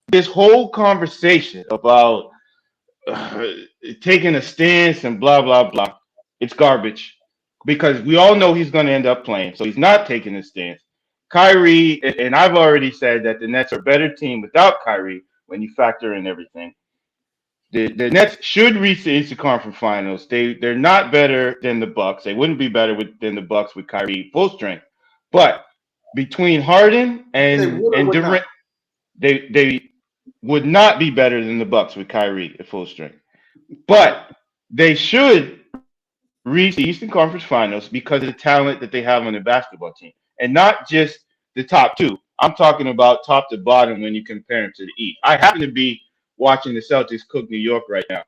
this whole conversation about taking a stance and blah blah blah, it's garbage because we all know he's going to end up playing, so he's not taking a stance. Kyrie, and I've already said that the Nets are a better team without Kyrie when you factor in everything. The Nets should reach the Eastern Conference Finals. They're not better than the Bucks. They wouldn't be better than the Bucks with Kyrie full strength. But between Harden and Durant, they would not be better than the Bucks with Kyrie at full strength. But they should reach the Eastern Conference Finals because of the talent that they have on the basketball team, and not just the top two. I'm talking about top to bottom when you compare them to the East. I happen to be watching the Celtics cook New York right now.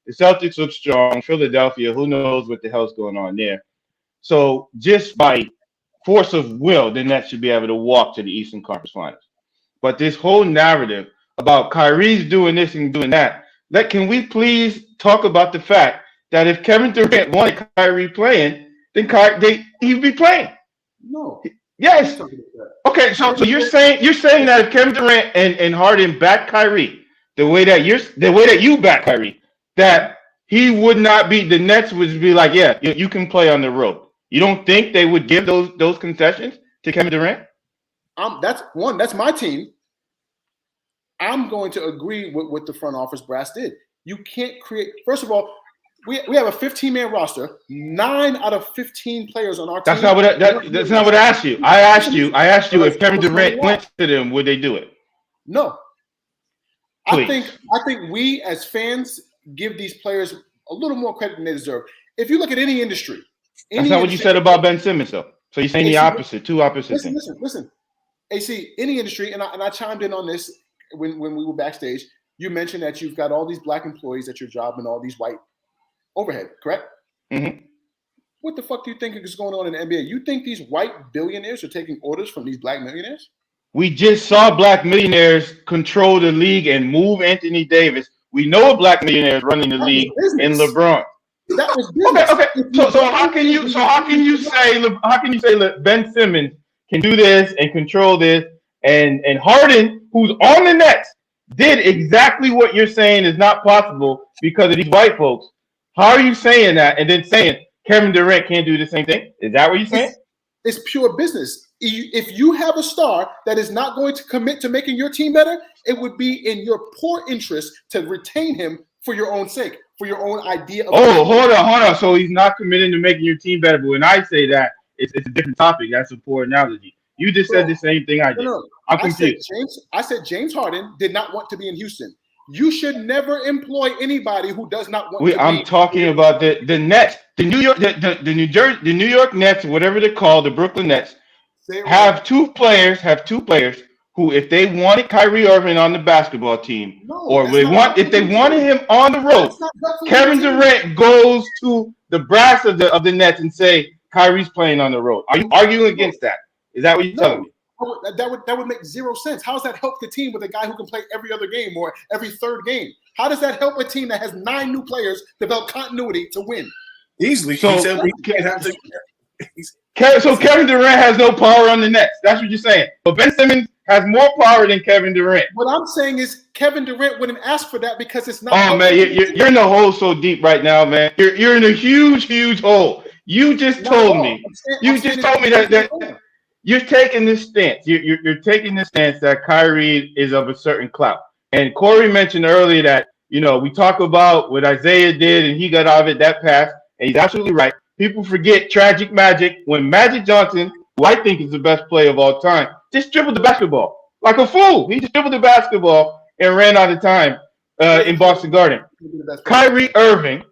The Celtics look strong. Philadelphia, who knows what the hell's going on there. So just by force of will, the Nets should be able to walk to the Eastern Conference Finals. But this whole narrative about Kyrie's doing this and doing that, can we please talk about the fact that if Kevin Durant wanted Kyrie playing, then he'd be playing. No. Yes. Okay, so you're saying that if Kevin Durant and Harden back Kyrie the way that you back Kyrie, that he would not be, the Nets would be like, yeah, you can play on the road. You don't think they would give those concessions to Kevin Durant? That's my team. I'm going to agree with what the front office brass did. You can't create. First of all, we have a 15-man roster. 9 out of 15 players on our team. That's not what I asked you. I asked you if Kevin Durant went to them, would they do it? No. Please. I think we as fans give these players a little more credit than they deserve. If you look at any industry, that's not what you said about Ben Simmons, though. So you're saying the opposite, two opposite things. Listen. AC, any industry, and I chimed in on this when we were backstage. You mentioned that you've got all these black employees at your job and all these white overhead, correct? Mm-hmm. What the fuck do you think is going on in the NBA? You think these white billionaires are taking orders from these black millionaires? We just saw black millionaires control the league and move Anthony Davis. We know a black millionaire is running the league in LeBron. That was business. Okay. So how can you say Ben Simmons can do this and control this, and Harden, who's on the Nets, did exactly what you're saying is not possible because of these white folks? How are you saying that and then saying Kevin Durant can't do the same thing? Is that what you're saying? It's pure business. If you have a star that is not going to commit to making your team better, it would be in your poor interest to retain him for your own sake, for your own idea of. Oh, hold on. So he's not committing to making your team better. But when I say that, it's a different topic. That's a poor analogy. You just said the same thing I did. No. I'm confused. I said James Harden did not want to be in Houston. You should never employ anybody who does not want to. I'm talking about the Nets, the New York Nets, whatever they're called, the Brooklyn Nets, have two players who, if they wanted Kyrie Irving on the basketball team, if they wanted him on the road, Kevin Durant goes to the brass of the Nets and say Kyrie's playing on the road. Are you arguing against that? Is that what you're telling me? That would make zero sense. How does that help the team with a guy who can play every other game or every third game? How does that help a team that has 9 new players develop continuity to win? Easily. So Kevin Durant has no power on the Nets. That's what you're saying. But Ben Simmons has more power than Kevin Durant. What I'm saying is Kevin Durant wouldn't ask for that because it's not. Oh man, you're in a hole so deep right now, man. You're in a huge hole. You just told me that you're taking this stance. You're taking this stance that Kyrie is of a certain clout. And Corey mentioned earlier that, we talk about what Isaiah did and he got out of it, that pass, and he's absolutely right. People forget tragic magic when Magic Johnson, who I think is the best player of all time, just dribbled the basketball like a fool. He just dribbled the basketball and ran out of time in Boston Garden. Kyrie Irving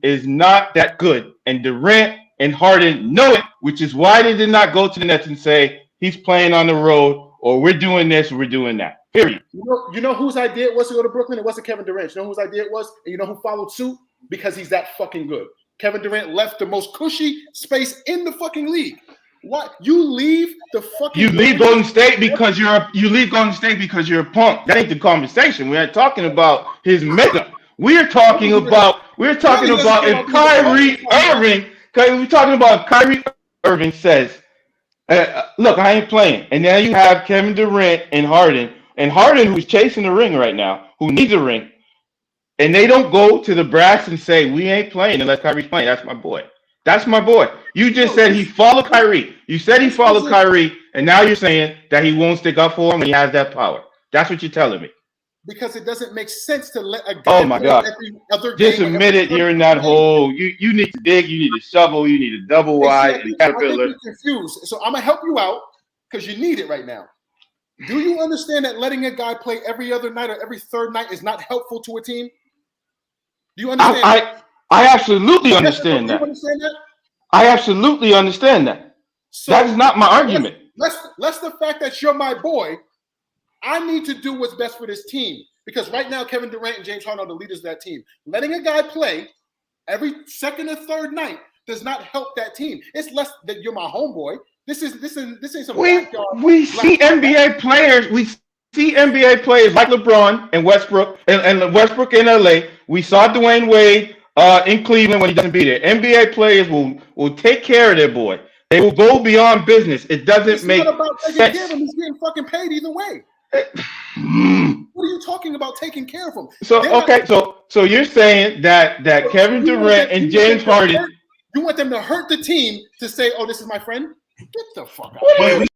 is not that good. And Durant and Harden know it, which is why they did not go to the Nets and say he's playing on the road or we're doing this, we're doing that. Period. You know whose idea it was to go to Brooklyn? It wasn't Kevin Durant. You know whose idea it was? And you know who followed suit? Because he's that fucking good. Kevin Durant left the most cushy space in the fucking league. What? You leave the fucking. You leave Golden State because you're a punk. That ain't the conversation. We're not talking about his makeup. We're talking about if Kyrie Irving. We're talking about Kyrie Irving says, "Look, I ain't playing," and now you have Kevin Durant and Harden and Harden, who's chasing the ring right now, who needs a ring, and they don't go to the brass and say, we ain't playing unless Kyrie's playing. That's my boy. That's my boy. You just said he followed Kyrie. You said he followed Kyrie, and now you're saying that he won't stick up for him when he has that power. That's what you're telling me. Because it doesn't make sense to let a guy Oh my God. every other Just game. admit it, you're in that hole. You need to dig, you need a shovel, you need a double wide, Exactly. and caterpillar. I think you're confused. So I'm gonna help you out because you need it right now. Do you understand that letting a guy play every other night or every third night is not helpful to a team? Do you understand? I absolutely understand that. Do you understand that? I absolutely understand that. So that's not my argument. Less the fact that you're my boy. I need to do what's best for this team because right now Kevin Durant and James Harden are the leaders of that team. Letting a guy play every second or third night does not help that team. It's less that you're my homeboy. This ain't some backyard. We see NBA players. We see NBA players like LeBron and Westbrook and Westbrook in LA. We saw Dwayne Wade in Cleveland when he doesn't be there. NBA players will take care of their boy. They will go beyond business. It doesn't make sense. It's not about taking care of him. He's getting fucking paid either way. What are you talking about taking care of him? So you're saying that Kevin Durant and James Harden, you want them to hurt the team to say, "Oh, this is my friend." Get the fuck out.